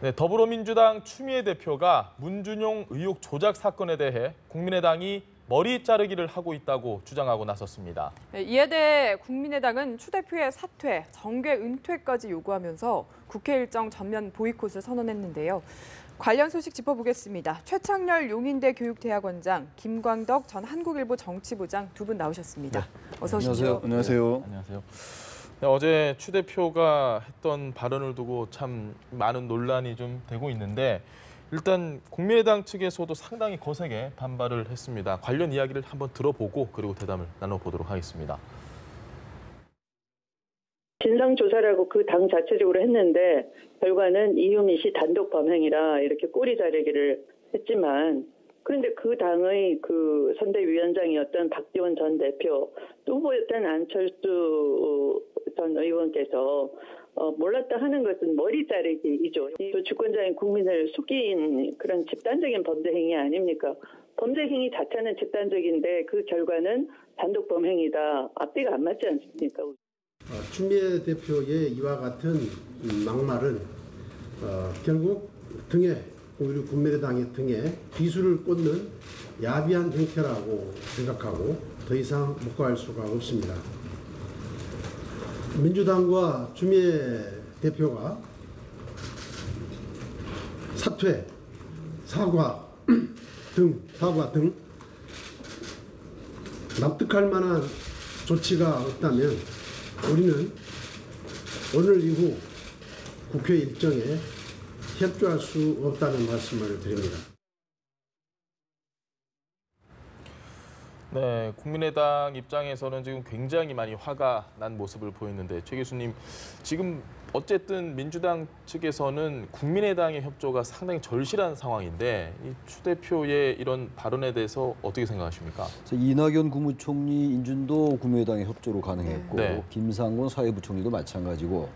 네, 더불어민주당 추미애 대표가 문준용 의혹 조작 사건에 대해 국민의당이 머리 자르기를 하고 있다고 주장하고 나섰습니다. 네, 이에 대해 국민의당은 추 대표의 사퇴, 정계 은퇴까지 요구하면서 국회 일정 전면 보이콧을 선언했는데요. 관련 소식 짚어보겠습니다. 최창렬 용인대 교육대학원장, 김광덕 전 한국일보 정치부장 두 분 나오셨습니다. 네. 어서 오십시오. 안녕하세요. 네, 안녕하세요. 네, 어제 추 대표가 했던 발언을 두고 참 많은 논란이 좀 되고 있는데 일단 국민의당 측에서도 상당히 거세게 반발을 했습니다. 관련 이야기를 한번 들어보고 그리고 대담을 나눠보도록 하겠습니다. 진상조사라고 그 당 자체적으로 했는데 결과는 이유미 씨 단독 범행이라 이렇게 꼬리 자르기를 했지만 그런데 그 당의 그 선대위원장이었던 박지원 전 대표 또 후보였던 안철수 전 의원께서 몰랐다 하는 것은 머리 자르기이죠. 또 주권자인 국민을 속인 그런 집단적인 범죄 행위 아닙니까? 범죄 행위 자체는 집단적인데 그 결과는 단독 범행이다. 앞뒤가 안 맞지 않습니까? 추미애 대표의 이와 같은 막말은 결국 등에 우리 국민의당의 등에 비수를 꽂는 야비한 행태라고 생각하고 더 이상 묵과할 수가 없습니다. 민주당과 추미애 대표가 사퇴, 사과 등 납득할 만한 조치가 없다면 우리는 오늘 이후 국회 일정에 협조할 수 없다는 말씀을 드립니다. 네, 국민의당 입장에서는 지금 굉장히 많이 화가 난 모습을 보였는데 최 교수님, 지금 어쨌든 민주당 측에서는 국민의당의 협조가 상당히 절실한 상황인데 이 추 대표의 이런 발언에 대해서 어떻게 생각하십니까? 이낙연 국무총리 인준도 국민의당의 협조로 가능했고 네. 김상곤 사회부총리도 마찬가지고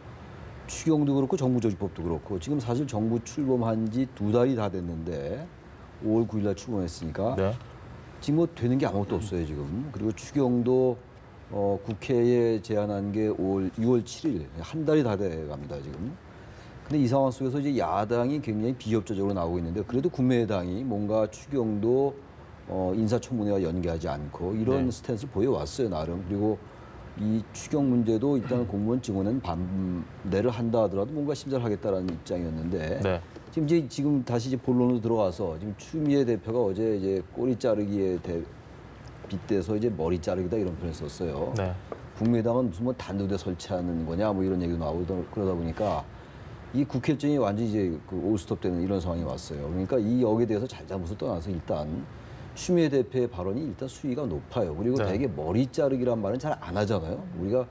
추경도 그렇고 정부조직법도 그렇고 지금 사실 정부 출범한 지 2달이 다 됐는데 5월 9일 날 출범했으니까 네. 지금 뭐 되는 게 아무것도 없어요 지금. 그리고 추경도 국회에 제안한 게 6월 7일 한 달이 다 돼갑니다 지금. 근데 이 상황 속에서 이제 야당이 굉장히 비협조적으로 나오고 있는데 그래도 국민의당이 뭔가 추경도 인사청문회와 연계하지 않고 이런 네. 스탠스를 보여왔어요 나름. 그리고 이 추경 문제도 일단 공무원 증언은 반대를 한다 하더라도 뭔가 심사를 하겠다라는 입장이었는데 네. 지금 다시 이제 본론으로 들어가서 지금 추미애 대표가 어제 이제 꼬리 자르기에 빗대서 이제 머리 자르기다 이런 표현을 썼어요. 네. 국민의당은 무슨 뭐 단두대 설치하는 거냐 뭐 이런 얘기도 나오고 그러다 보니까 이 국회 일정이 완전히 이제 그 올스톱되는 이런 상황이 왔어요. 그러니까 이 역에 대해서 잘잘못을 떠나서 일단 추미애 대표의 발언이 일단 수위가 높아요. 그리고 네. 되게 머리 자르기란 말은 잘 안 하잖아요. 우리가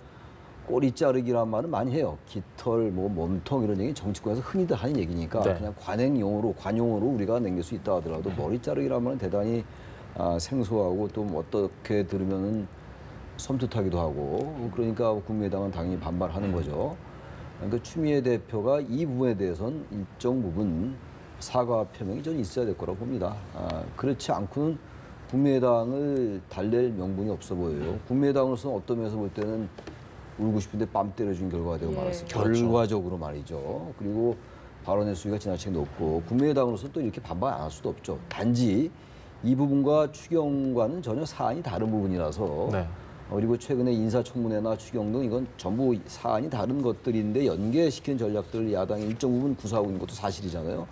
꼬리 자르기란 말은 많이 해요. 깃털, 뭐 몸통 이런 얘기 정치권에서 흔히들 하는 얘기니까 네. 그냥 관용어로 우리가 남길 수 있다 하더라도 머리 자르기란 말은 대단히 생소하고 또 어떻게 들으면은 섬뜩하기도 하고 그러니까 국민의당은 당연히 반발하는 거죠. 그러니까 추미애 대표가 이 부분에 대해서는 일정 부분 사과 표명이 좀 있어야 될 거라고 봅니다. 그렇지 않고는 국민의당을 달랠 명분이 없어 보여요. 국민의당으로서는 어떤 면에서 볼 때는 울고 싶은데 뺨 때려준 결과가 되고 말았어요. 그렇죠. 결과적으로 말이죠. 그리고 발언의 수위가 지나치게 높고 국민의당으로서 또 이렇게 반발 안 할 수도 없죠. 단지 이 부분과 추경과는 전혀 사안이 다른 부분이라서 네. 그리고 최근에 인사청문회나 추경 등 이건 전부 사안이 다른 것들인데 연계시키는 전략들을 야당이 일정 부분 구사하고 있는 것도 사실이잖아요.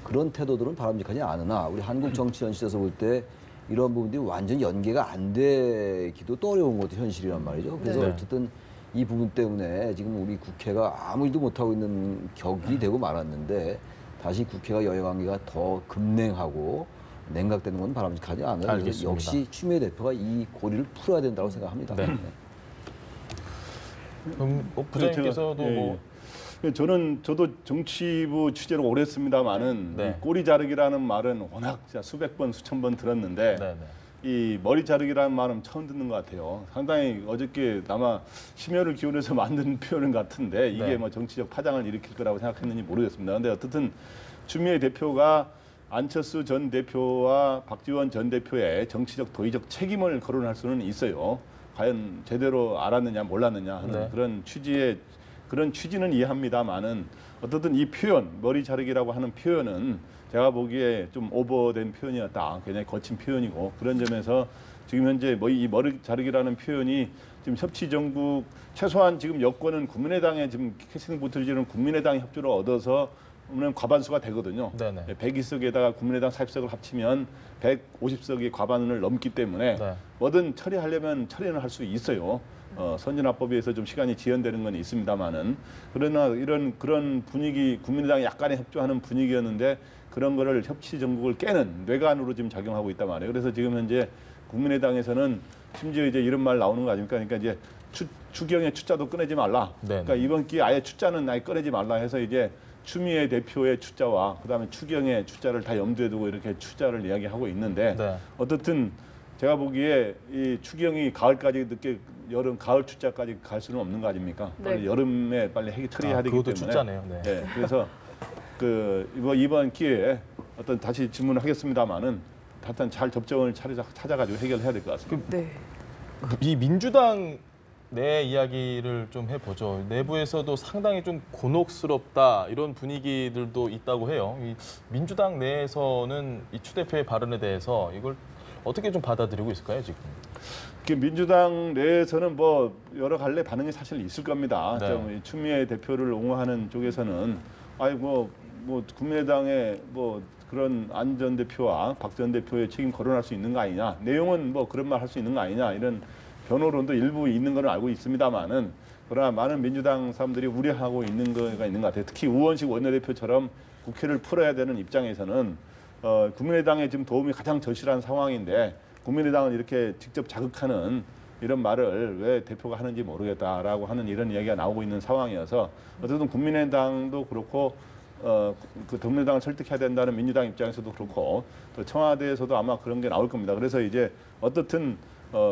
그런 태도들은 바람직하지 않으나 우리 한국 정치 현실에서 볼 때 이런 부분들이 완전 연계가 안 되기도 또 어려운 것도 현실이란 말이죠. 그래서 네. 어쨌든 이 부분 때문에 지금 우리 국회가 아무 일도 못하고 있는 격이 되고 말았는데 다시 국회가 여야관계가 더 급냉하고 냉각되는 건 바람직하지 않아요. 알겠습니다. 역시 추미애 대표가 이 고리를 풀어야 된다고 생각합니다. 네. 부장님께서도 뭐 저도 정치부 취재를 오래 했습니다만은 네. 꼬리 자르기라는 말은 워낙 진짜 수백 번 수천 번 들었는데 네, 네. 이 머리 자르기라는 말은 처음 듣는 것 같아요. 상당히 어저께 아마 심혈을 기울여서 만든 표현 같은데 이게 네. 뭐 정치적 파장을 일으킬 거라고 생각했는지 모르겠습니다. 근데 어쨌든 추미애 대표가 안철수 전 대표와 박지원 전 대표의 정치적 도의적 책임을 거론할 수는 있어요. 과연 제대로 알았느냐 몰랐느냐 하는 네. 그런 취지의 그런 취지는 이해합니다만은 어떻든 이 표현 머리 자르기라고 하는 표현은 제가 보기에 좀 오버된 표현이었다. 굉장히 거친 표현이고 그런 점에서 지금 현재 뭐 이 머리 자르기라는 표현이 지금 협치 정국 최소한 지금 여권은 국민의당에 지금 캐스팅 보트를 지르는 국민의당 협조를 얻어서 오늘 과반수가 되거든요. 네네. 102석에다가 국민의당 40석을 합치면 150석이 과반을 넘기 때문에 네. 뭐든 처리하려면 처리는 할 수 있어요. 선진화법에 의해서 좀 시간이 지연되는 건 있습니다만은 그러나 그런 분위기 국민의당이 약간의 협조하는 분위기였는데 그런 거를 협치 정국을 깨는 뇌관으로 지금 작용하고 있단 말이에요. 그래서 지금 현재 국민의당에서는 심지어 이제 이런 말 나오는 거 아닙니까? 그러니까 이제 추경의 추자도 꺼내지 말라. 네네. 그러니까 이번 기회에 아예 추자는 아예 꺼내지 말라 해서 이제 추미애 대표의 추자와 그다음에 추경의 추자를 다 염두에 두고 이렇게 추자를 이야기하고 있는데 네. 어떻든 제가 보기에 이 추경이 가을까지 늦게 가을 추자까지 갈 수는 없는 거 아닙니까? 빨리 네. 여름에 빨리 처리해야 되기 그것도 때문에. 추자네요. 네. 네, 그래서 이번 기회에 어떤 다시 질문을 하겠습니다만은 하여튼 잘 접점을 찾아가지고 해결해야 될 것 같습니다. 네. 이 민주당 내 이야기를 좀 해보죠. 내부에서도 상당히 좀 곤혹스럽다 이런 분위기들도 있다고 해요. 이 민주당 내에서는 이 추 대표의 발언에 대해서 이걸 어떻게 좀 받아들이고 있을까요, 지금? 민주당 내에서는 뭐 여러 갈래 반응이 사실 있을 겁니다. 네. 좀 추미애 대표를 옹호하는 쪽에서는 아이고 뭐 국민의당의 뭐 그런 안 전 대표와 박 전 대표의 책임 거론할 수 있는 거 아니냐. 내용은 뭐 그런 말 할 수 있는 거 아니냐. 이런 변호론도 일부 있는 건 알고 있습니다만은 그러나 많은 민주당 사람들이 우려하고 있는 거가 있는 것 같아요. 특히 우원식 원내대표처럼 국회를 풀어야 되는 입장에서는 국민의당에 지금 도움이 가장 절실한 상황인데 국민의당을 이렇게 직접 자극하는 이런 말을 왜 대표가 하는지 모르겠다라고 하는 이런 이야기가 나오고 있는 상황이어서 어쨌든 국민의당도 그렇고 그 국민의당을 설득해야 된다는 민주당 입장에서도 그렇고 또 청와대에서도 아마 그런 게 나올 겁니다. 그래서 이제 어떻든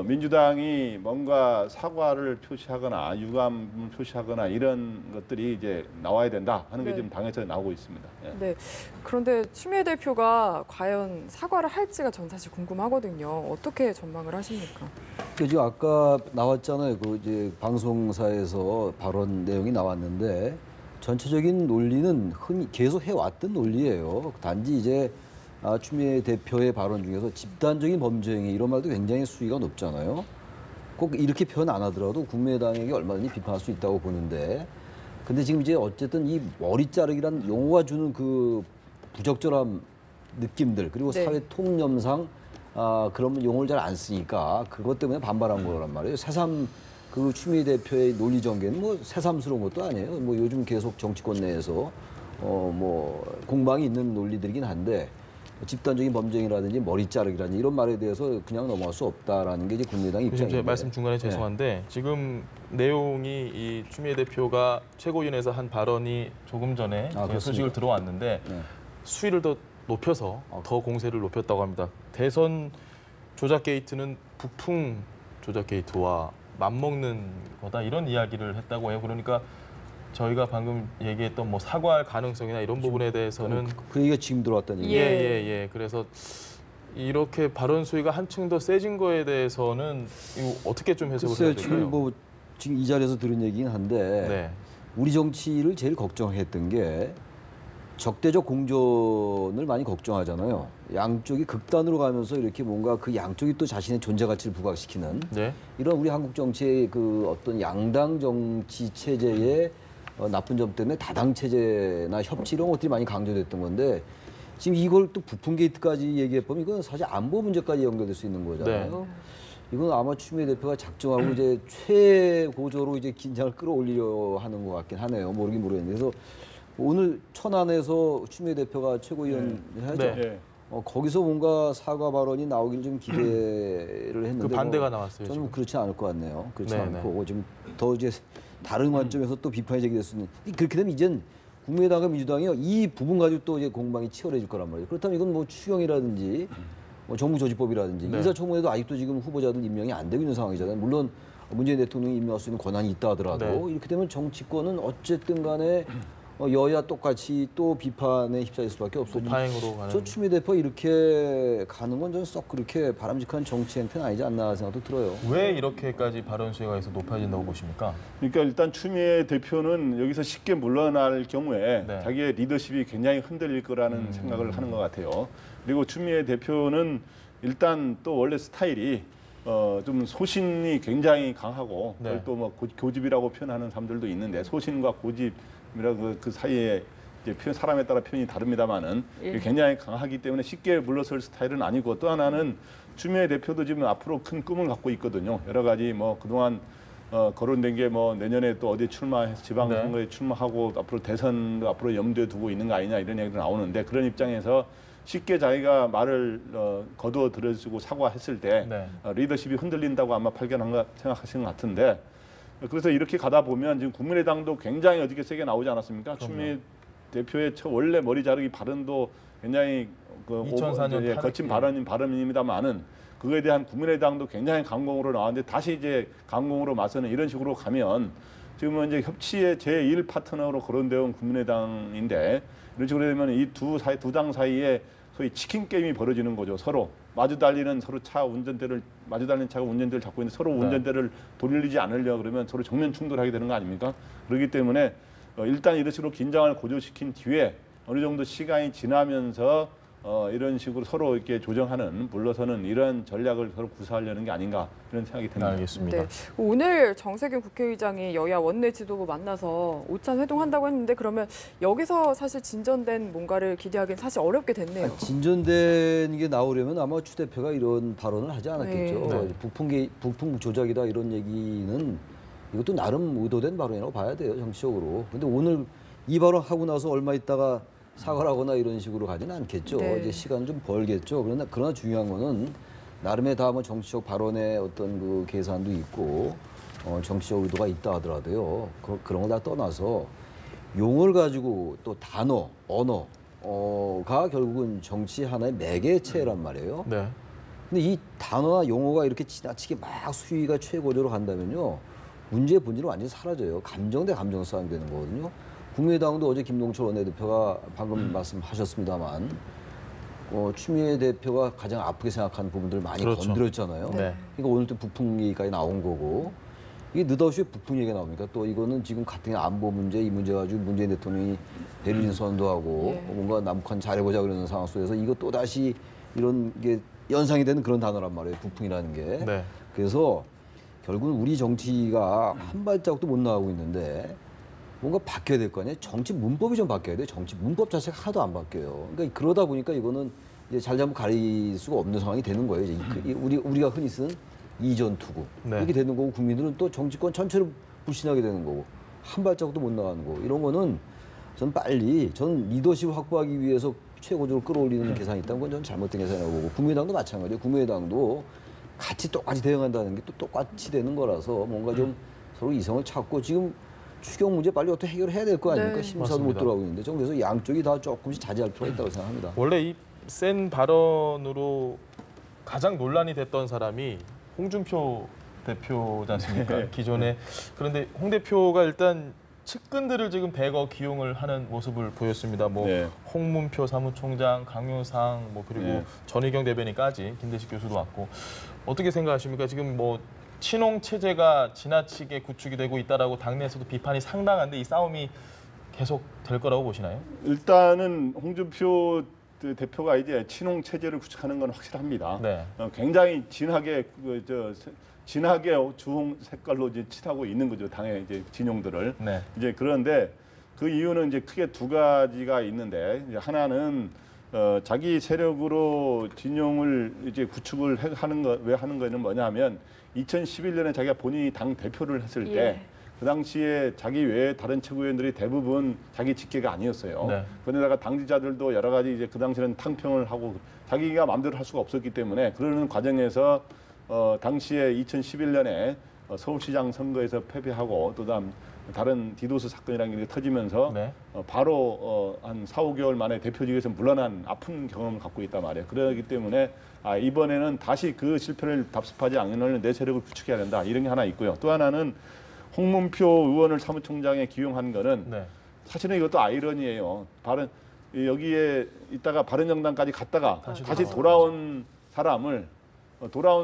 민주당이 뭔가 사과를 표시하거나 유감을 표시하거나 이런 것들이 이제 나와야 된다 하는 게 네. 지금 당에서 나오고 있습니다. 예. 네. 그런데 추미애 대표가 과연 사과를 할지가 전 사실 궁금하거든요. 어떻게 전망을 하십니까? 지금 아까 나왔잖아요. 그 이제 방송사에서 발언 내용이 나왔는데 전체적인 논리는 흔히 계속 해왔던 논리예요. 단지 이제 추미애 대표의 발언 중에서 집단적인 범죄 행위 이런 말도 굉장히 수위가 높잖아요. 꼭 이렇게 표현 안 하더라도 국민의당에게 얼마든지 비판할 수 있다고 보는데 근데 지금 이제 어쨌든 이 머리 자르기란 용어가 주는 그 부적절한 느낌들 그리고 네. 사회 통념상 그런 용어를 잘 안 쓰니까 그것 때문에 반발한 거란 말이에요. 새삼 그 추미애 대표의 논리 전개는 뭐 새삼스러운 것도 아니에요. 뭐 요즘 계속 정치권 내에서 뭐 공방이 있는 논리들이긴 한데 집단적인 범죄라든지 머리 자르기라든지 이런 말에 대해서 그냥 넘어갈 수 없다라는 게 이제 국민의당 입장인데. 말씀 중간에 죄송한데 지금 내용이 이 추미애 대표가 최고위원회에서 한 발언이 조금 전에 그렇습니까? 소식을 들어왔는데 네. 수위를 더 높여서 더 공세를 높였다고 합니다. 대선 조작 게이트는 부풍 조작 게이트와 맞먹는 거다 이런 이야기를 했다고 해요. 그러니까 저희가 방금 얘기했던 뭐 사과할 가능성이나 이런 부분에 대해서는 그 얘기가 지금 들어왔다는 얘기. 예. 그래서 이렇게 발언 수위가 한층 더 세진 거에 대해서는 이거 어떻게 좀 해석을 해야 글쎄요, 될까요? 뭐 지금 이 자리에서 들은 얘기긴 한데 네. 우리 정치를 제일 걱정했던 게 적대적 공존을 많이 걱정하잖아요. 양쪽이 극단으로 가면서 이렇게 뭔가 그 양쪽이 또 자신의 존재 가치를 부각시키는 네. 이런 우리 한국 정치의 그 어떤 양당 정치 체제의 나쁜 점 때문에 다당 체제나 협치 이런 것들이 많이 강조됐던 건데 지금 이걸 또 부품 게이트까지 얘기해 보면 이건 사실 안보 문제까지 연결될 수 있는 거잖아요. 이건 아마 추미애 대표가 작정하고 이제 최고조로 이제 긴장을 끌어올리려 하는 것 같긴 하네요. 모르긴 모르겠는데 그래서 오늘 천안에서 추미애 대표가 최고위원 하죠. 네. 거기서 뭔가 사과 발언이 나오길 좀 기대를 했는데 그 반대가 나왔어요. 저는 지금. 그렇지 않을 것 같네요. 그렇지 네, 않고 좀 더 이제 다른 관점에서 또 비판이 제기될 수 있는 그렇게 되면 이젠 국민의당과 민주당이요 이 부분 가지고 또 이제 공방이 치열해질 거란 말이에요. 그렇다면 이건 뭐 추경이라든지 뭐 정부조직법이라든지 네. 인사청문회도 아직도 지금 후보자들 임명이 안 되고 있는 상황이잖아요. 물론 문재인 대통령이 임명할 수 있는 권한이 있다 하더라도 네. 이렇게 되면 정치권은 어쨌든 간에 여야 똑같이 또 비판에 휩싸일 수밖에 없어요. 파행으로 가는. 저 추미애 대표 이렇게 가는 건 저는 썩 그렇게 바람직한 정치 행태는 아니지 않나 생각도 들어요. 왜 이렇게까지 발언 수위가 해서 높아진다고 보십니까? 그러니까 일단 추미애 대표는 여기서 쉽게 물러날 경우에 네. 자기의 리더십이 굉장히 흔들릴 거라는 생각을 하는 것 같아요. 그리고 추미애 대표는 일단 또 원래 스타일이 좀 소신이 굉장히 강하고 네. 그걸 또 뭐 교집이라고 표현하는 사람들도 있는데 소신과 고집이라고 그 사이에 이제 사람에 따라 표현이 다릅니다만은 예. 굉장히 강하기 때문에 쉽게 물러설 스타일은 아니고 또 하나는 추미애 대표도 지금 앞으로 큰 꿈을 갖고 있거든요. 여러 가지 뭐 그동안 거론된 게 뭐 내년에 또 어디 출마해서 지방선거에 출마하고 앞으로 대선도 앞으로 염두에 두고 있는 거 아니냐 이런 얘기도 나오는데 그런 입장에서 쉽게 자기가 말을 거두어 들어주고 사과했을 때 네. 리더십이 흔들린다고 아마 생각하시는 것 같은데 그래서 이렇게 가다 보면 지금 국민의당도 굉장히 어저께 세게 나오지 않았습니까? 추미애 대표의 원래 머리 자르기 발언도 굉장히 2004년 거친 발언입니다만은 그거에 대한 국민의당도 굉장히 강공으로 나왔는데 다시 이제 강공으로 맞서는 이런 식으로 가면 지금은 이제 협치의 제1 파트너로 거론되어 온 국민의당인데 이런 식으로 되면 이 두 당 사이에 소위 치킨 게임이 벌어지는 거죠. 서로 마주 달리는 서로 마주 달리는 차가 운전대를 잡고 있는데 서로 운전대를 돌리지 않으려 그러면 서로 정면 충돌하게 되는 거 아닙니까? 그렇기 때문에 일단 이런 식으로 긴장을 고조시킨 뒤에 어느 정도 시간이 지나면서 이런 식으로 서로 이렇게 조정하는 물러서는 이런 전략을 서로 구사하려는 게 아닌가 이런 생각이 듭니다. 알겠습니다. 네. 오늘 정세균 국회의장이 여야 원내 지도부 만나서 오찬 회동한다고 했는데 그러면 여기서 사실 진전된 뭔가를 기대하기는 사실 어렵게 됐네요. 진전된 게 나오려면 아마 추 대표가 이런 발언을 하지 않았겠죠. 네. 북풍 조작이다 이런 얘기는 이것도 나름 의도된 발언이라고 봐야 돼요, 정치적으로. 근데 오늘 이 발언 하고 나서 얼마 있다가 사과를 하거나 이런 식으로 가지는 않겠죠. 네. 이제 시간 좀 벌겠죠. 그러나 중요한 거는 나름의 다 뭐 정치적 발언의 어떤 그 계산도 있고 정치적 의도가 있다 하더라도요. 그런 거 다 떠나서 용어를 가지고 또 단어, 언어가 결국은 정치 하나의 매개체란 말이에요. 네. 근데 이 단어나 용어가 이렇게 지나치게 막 수위가 최고조로 간다면요. 문제의 본질은 완전히 사라져요. 감정 대 감정 싸움이 되는 거거든요. 국민의당도 어제 김동철 원내대표가 방금 말씀하셨습니다만 추미애 대표가 가장 아프게 생각하는 부분들을 많이 그렇죠. 건드렸잖아요. 네. 그러니까 오늘 또 북풍 얘기까지 나온 거고 이게 느닷없이 북풍 얘기가 나옵니까? 또 이거는 지금 같은 안보 문제, 이 문제 가지고 문재인 대통령이 베를린 선도하고 뭔가 남북한 잘해보자 그러는 상황 속에서 이거 또 다시 이런 게 연상이 되는 그런 단어란 말이에요. 북풍이라는 게. 네. 그래서 결국은 우리 정치가 한 발자국도 못 나가고 있는데 뭔가 바뀌어야 될 거 아니에요? 정치 문법이 좀 바뀌어야 돼요. 정치 문법 자체가 하나도 안 바뀌어요. 그러니까 그러다 보니까 이거는 이제 잘잘못 가릴 수가 없는 상황이 되는 거예요. 이제 우리가 흔히 쓰는 이전 투구 네. 이렇게 되는 거고 국민들은 또 정치권 전체를 불신하게 되는 거고 한 발자국도 못 나가는 거고 이런 거는 저는 리더십을 확보하기 위해서 최고적으로 끌어올리는 계산이 있다는 건 저는 잘못된 계산이라고 보고 국민의당도 마찬가지예요. 국민의당도 같이 똑같이 대응한다는 게 또 똑같이 되는 거라서 뭔가 좀 서로 이성을 찾고 지금 추경 문제 빨리 어떻게 해결해야 될 거 아닙니까? 네. 심사도 못 맞습니다. 들어가고 있는데 저는 그래서 양쪽이 다 조금씩 자제할 필요가 있다고 생각합니다. 원래 이 센 발언으로 가장 논란이 됐던 사람이 홍준표 대표지 않습니까? 기존에. 그런데 홍 대표가 일단 측근들을 지금 대거 기용을 하는 모습을 보였습니다. 뭐 네. 홍문표 사무총장, 강효상, 뭐 그리고 네. 전희경 대변인까지 김대식 교수도 왔고 어떻게 생각하십니까? 지금 뭐 친홍 체제가 지나치게 구축이 되고 있다라고 당내에서도 비판이 상당한데 이 싸움이 계속 될 거라고 보시나요? 일단은 홍준표 대표가 이제 친홍 체제를 구축하는 건 확실합니다. 네. 굉장히 진하게 진하게 주홍 색깔로 이제 칠하고 있는 거죠. 당의 이제 진용들을. 네. 이제 그런데 그 이유는 이제 크게 두 가지가 있는데 이제 하나는 자기 세력으로 진용을 이제 구축을 왜 하는 거는 뭐냐면 2011년에 자기가 본인이 당 대표를 했을 때 그 당시에 자기 외에 다른 최고위원들이 대부분 자기 직계가 아니었어요. 네. 그런데다가 당지자들도 여러 가지 이제 그 당시에는 탕평을 하고 자기가 마음대로 할 수가 없었기 때문에 그러는 과정에서 당시에 2011년에 서울시장 선거에서 패배하고 또 다른 디도스 사건이라는 게 터지면서 네. 바로 한 4, 5개월 만에 대표직에서 물러난 아픈 경험을 갖고 있단 말이에요. 그렇기 때문에 이번에는 다시 그 실패를 답습하지 않으려면 내 세력을 구축해야 된다. 이런 게 하나 있고요. 또 하나는 홍문표 의원을 사무총장에 기용한 거는 네. 사실은 이것도 아이러니예요. 여기에 있다가 바른정당까지 갔다가 다시 돌아온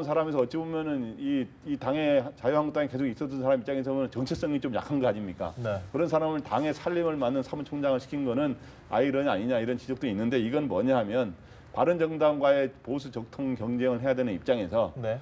사람에서 어찌 보면은 이 당에 자유한국당에 계속 있었던 사람 입장에서 보면 정체성이 좀 약한 거 아닙니까? 네. 그런 사람을 당의 살림을 맡는 사무총장을 시킨 거는 아이러니 아니냐 이런 지적도 있는데 이건 뭐냐 하면 바른정당과의 보수 적통 경쟁을 해야 되는 입장에서 네.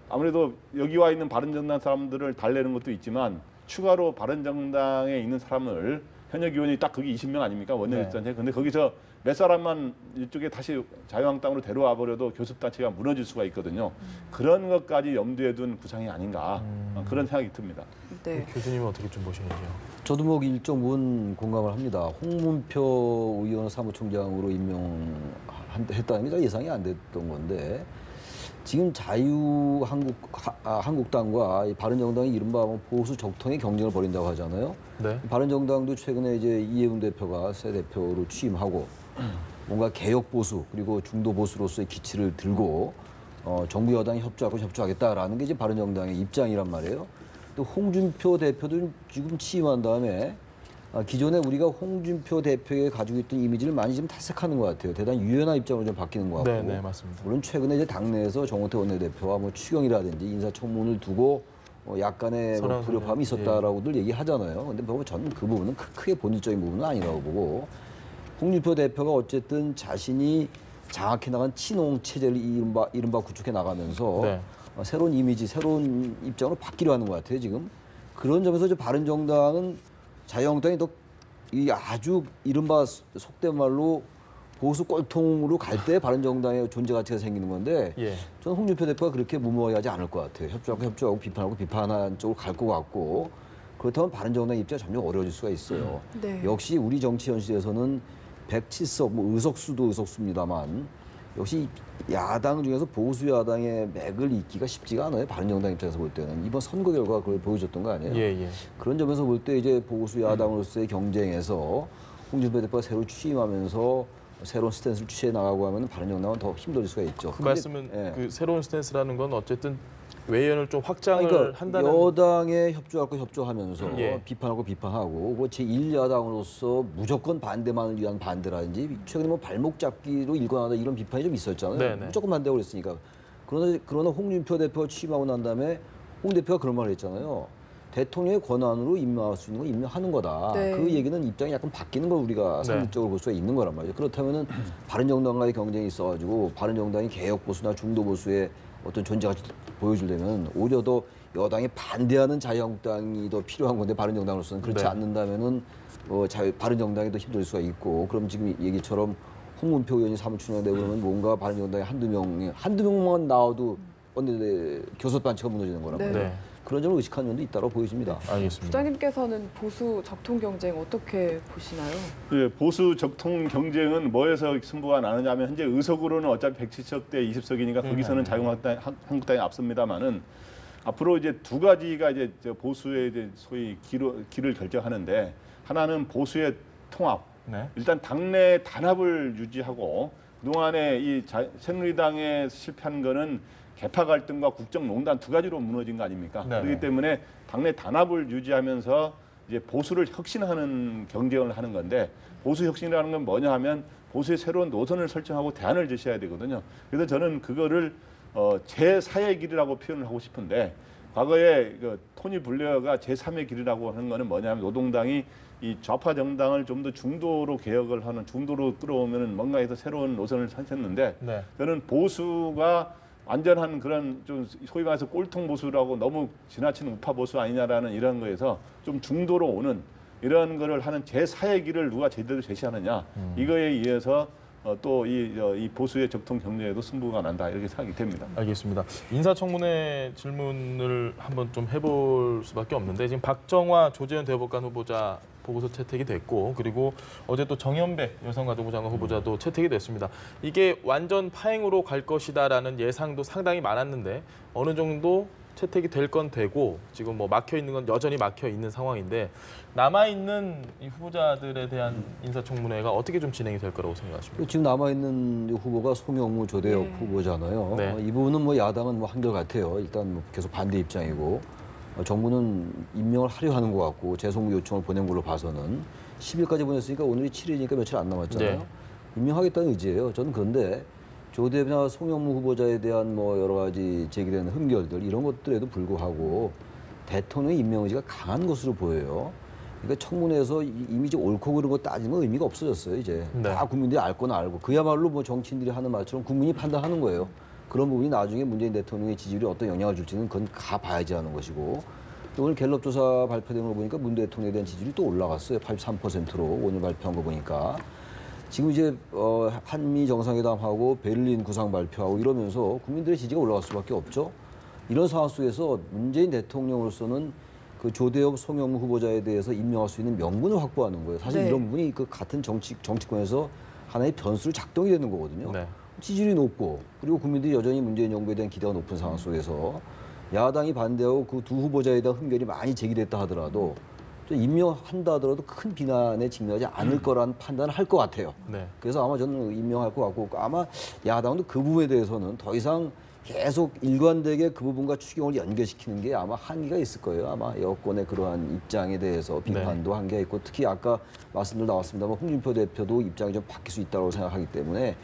아무래도 여기 와 있는 바른정당 사람들을 달래는 것도 있지만 추가로 바른정당에 있는 사람을 현역 의원이 딱 거기 20명 아닙니까? 원내대표단체. 근데 거기서 몇 사람만 이쪽에 다시 자유한국당으로 데려와 버려도 교섭단체가 무너질 수가 있거든요. 그런 것까지 염두에 둔 구상이 아닌가 그런 생각이 듭니다. 네. 교수님은 어떻게 좀 보시는지요? 저도 뭐 일정 부분 공감을 합니다. 홍문표 의원 사무총장으로 임명했다는 게 예상이 안 됐던 건데 지금 한국당과 이 바른정당이 이른바 보수 적통의 경쟁을 벌인다고 하잖아요. 네. 바른정당도 최근에 이제 이해운 대표가 새 대표로 취임하고 뭔가 개혁 보수 그리고 중도 보수로서의 기치를 들고 정부 여당이 협조하겠다라는 게 이제 바른정당의 입장이란 말이에요. 또 홍준표 대표도 지금 취임한 다음에 기존에 우리가 홍준표 대표에 가지고 있던 이미지를 많이 지금 탈색하는 것 같아요. 대단히 유연한 입장으로 좀 바뀌는 것 같고. 네, 네, 맞습니다. 물론 최근에 이제 당내에서 정호태 원내대표와 뭐 추경이라든지 인사청문을 두고 약간의 뭐 불협화음이 있었다라고들 얘기하잖아요. 근데 뭐 저는 그 부분은 크게 본질적인 부분은 아니라고 보고 홍준표 대표가 어쨌든 자신이 장악해 나간 친홍 체제를 이른바 구축해 나가면서 네. 새로운 이미지, 새로운 입장으로 바뀌려 하는 것 같아요, 지금. 그런 점에서 이제 바른정당은 자유한국당이 더 아주 이른바 속된 말로 보수 꼴통으로 갈 때 바른정당의 존재 가치가 생기는 건데 예. 저는 홍준표 대표가 그렇게 무모하게 하지 않을 것 같아요. 협조하고 비판하는 쪽으로 갈 것 같고 그렇다면 바른정당의 입장이 점점 어려워질 수가 있어요. 네. 역시 우리 정치 현실에서는 107석, 뭐 의석수도 의석수입니다만 역시 야당 중에서 보수 야당의 맥을 잇기가 쉽지가 않아요. 바른정당 입장에서 볼 때는 이번 선거 결과가 그걸 보여줬던 거 아니에요? 예, 예. 그런 점에서 볼 때 이제 보수 야당으로서의 경쟁에서 홍준표 대표가 새로 취임하면서 새로운 스탠스를 취해 나가고 하면 바른정당은 더 힘들어질 수가 있죠. 그 말씀은 예. 그 새로운 스탠스라는 건 어쨌든 외연을 좀 확장을 그러니까 한다는 여당에 협조할 거 협조하면서 예. 비판하고 비판하고 뭐 제1야당으로서 무조건 반대만을 위한 반대라든지 최근에 뭐 발목 잡기로 일관하다 이런 비판이 좀 있었잖아요. 네네. 무조건 반대하고 그랬으니까. 그러나 홍준표 대표가 취임하고 난 다음에 홍 대표가 그런 말을 했잖아요. 대통령의 권한으로 임명할 수 있는 건 임명하는 거다. 네. 그 얘기는 입장이 약간 바뀌는 걸 우리가 상식적으로 볼 수가 있는 거란 말이죠. 그렇다면은 바른정당과의 경쟁이 있어가지고 바른정당이 개혁 보수나 중도 보수의 어떤 존재 가치 보여주려면 오히려 더 여당이 반대하는 자유한국당이 더 필요한 건데 바른정당으로서는 그렇지 네. 않는다면은 바른정당이 더 힘들 수가 있고 그럼 지금 얘기처럼 홍문표 의원이 사무총장 되고 그러면 뭔가 바른정당에 한두 명만 나와도 교섭단체가 무너지는 거란 말이에요. 네. 그런 점을 의식하는 면도 있다고 보여집니다. 알겠습니다. 부장님께서는 보수 적통 경쟁 어떻게 보시나요? 예, 보수 적통 경쟁은 뭐에서 승부가 나느냐면 현재 의석으로는 어차피 170석 대 20석이니까 거기서는 자유한국당이 앞섭니다만은 앞으로 이제 두 가지가 이제 보수의 이제 소위 길을 결정하는데 하나는 보수의 통합. 네. 일단 당내 단합을 유지하고 그동안에 이 새누리당에 실패한 거는 개파 갈등과 국정농단 두 가지로 무너진 거 아닙니까? 네네. 그렇기 때문에 당내 단합을 유지하면서 이제 보수를 혁신하는 경쟁을 하는 건데 보수 혁신이라는 건 뭐냐 하면 보수의 새로운 노선을 설정하고 대안을 제시해야 되거든요. 그래서 저는 그거를 제4의 길이라고 표현을 하고 싶은데 과거에 그 토니 블레어가 제3의 길이라고 하는 거는 뭐냐면 노동당이 이 좌파 정당을 좀 더 중도로 개혁을 하는 중도로 끌어오면은 뭔가 해서 새로운 노선을 찾았는데 네. 저는 보수가 완전한 그런 좀 소위 말해서 꼴통 보수라고 너무 지나친 우파 보수 아니냐라는 이런 거에서 좀 중도로 오는 이런 거를 하는 제4의 길을 누가 제대로 제시하느냐 이거에 의해서 또 이 보수의 적통 경쟁에도 승부가 난다 이렇게 생각이 됩니다. 알겠습니다. 인사청문회 질문을 한번 좀 해볼 수밖에 없는데 지금 박정화 조재현 대법관 후보자 보고서 채택이 됐고 그리고 어제 또 정연배 여성가족부 장관 후보자도 채택이 됐습니다. 이게 완전 파행으로 갈 것이다라는 예상도 상당히 많았는데 어느 정도 채택이 될 건 되고 지금 뭐 막혀 있는 건 여전히 막혀 있는 상황인데 남아 있는 이 후보자들에 대한 인사청문회가 어떻게 좀 진행이 될 거라고 생각하십니까? 지금 남아 있는 후보가 송영무, 조대엽 네. 후보잖아요. 네. 이 부분은 뭐 야당은 뭐 한결 같아요. 일단 뭐 계속 반대 입장이고 정부는 임명을 하려 하는 것 같고 재송부 요청을 보낸 걸로 봐서는 10일까지 보냈으니까 오늘이 7일이니까 며칠 안 남았잖아요. 네. 임명하겠다는 의지예요. 저는 그런데 조대나 송영무 후보자에 대한 뭐 여러 가지 제기되는 흠결들 이런 것들에도 불구하고 대통령의 임명 의지가 강한 것으로 보여요. 그러니까 청문회에서 이미 이제 옳고 그른 거 따지면 의미가 없어졌어요. 이제 네. 다 국민들이 알 거나 알고 그야말로 뭐 정치인들이 하는 말처럼 국민이 판단하는 거예요. 그런 부분이 나중에 문재인 대통령의 지지율이 어떤 영향을 줄지는 그건 가봐야지 하는 것이고 또 오늘 갤럽 조사 발표된 걸 보니까 문 대통령에 대한 지지율이 또 올라갔어요. 83%로 오늘 발표한 거 보니까 지금 이제 한미 정상회담하고 베를린 구상 발표하고 이러면서 국민들의 지지가 올라갈 수밖에 없죠. 이런 상황 속에서 문재인 대통령으로서는 그 조대엽, 송영무 후보자에 대해서 임명할 수 있는 명분을 확보하는 거예요. 사실 네. 이런 부분이 그 같은 정치권에서 하나의 변수로 작동이 되는 거거든요. 네. 지지율이 높고 그리고 국민들이 여전히 문재인 정부에 대한 기대가 높은 상황 속에서 야당이 반대하고 그 두 후보자에 대한 흠결이 많이 제기됐다 하더라도 좀 임명한다 하더라도 큰 비난에 직면하지 않을 거라는 판단을 할 것 같아요. 네. 그래서 아마 저는 임명할 것 같고 아마 야당도 그 부분에 대해서는 더 이상 계속 일관되게 그 부분과 추경을 연계시키는 게 아마 한계가 있을 거예요. 아마 여권의 그러한 입장에 대해서 비판도 한계가 있고 특히 아까 말씀들 나왔습니다만 홍준표 대표도 입장이 좀 바뀔 수 있다고 생각하기 때문에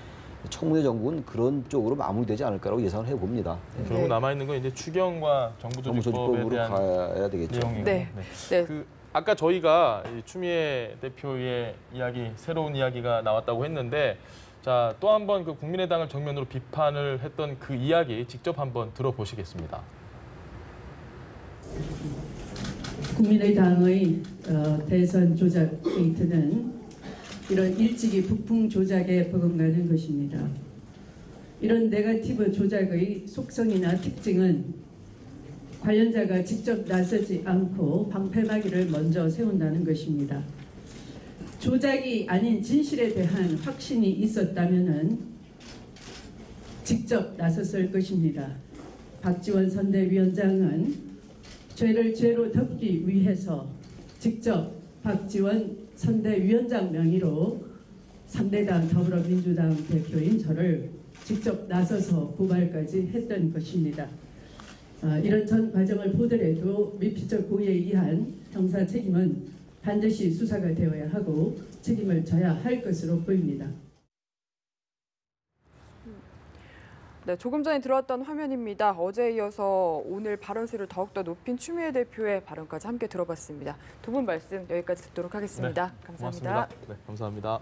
청문회 정국은 그런 쪽으로 마무리되지 않을 거라고 예상을 해봅니다. 네. 결국 남아있는 건 이제 추경과 정부조직법에 정부조직법으로 대한 가야 되겠죠. 내용이고. 네. 네. 그 아까 저희가 이 추미애 대표의 이야기, 새로운 이야기가 나왔다고 했는데 자, 또 한 번 그 국민의당을 정면으로 비판을 했던 그 이야기 직접 한번 들어보시겠습니다. 국민의당의 대선 조작 게이트는 이런 일찍이 북풍 조작에 버금가는 것입니다. 이런 네거티브 조작의 속성이나 특징은 관련자가 직접 나서지 않고 방패막이를 먼저 세운다는 것입니다. 조작이 아닌 진실에 대한 확신이 있었다면 직접 나섰을 것입니다. 박지원 선대위원장은 죄를 죄로 덮기 위해서 직접 박지원 선대위원장 명의로 3대당 더불어민주당 대표인 저를 직접 나서서 고발까지 했던 것입니다. 이런 전 과정을 보더라도 미필적 고의에 의한 형사 책임은 반드시 수사가 되어야 하고 책임을 져야 할 것으로 보입니다. 네, 조금 전에 들어왔던 화면입니다. 어제에 이어서 오늘 발언수를 더욱더 높인 추미애 대표의 발언까지 함께 들어봤습니다. 두 분 말씀 여기까지 듣도록 하겠습니다. 네, 감사합니다. 고맙습니다. 네, 감사합니다.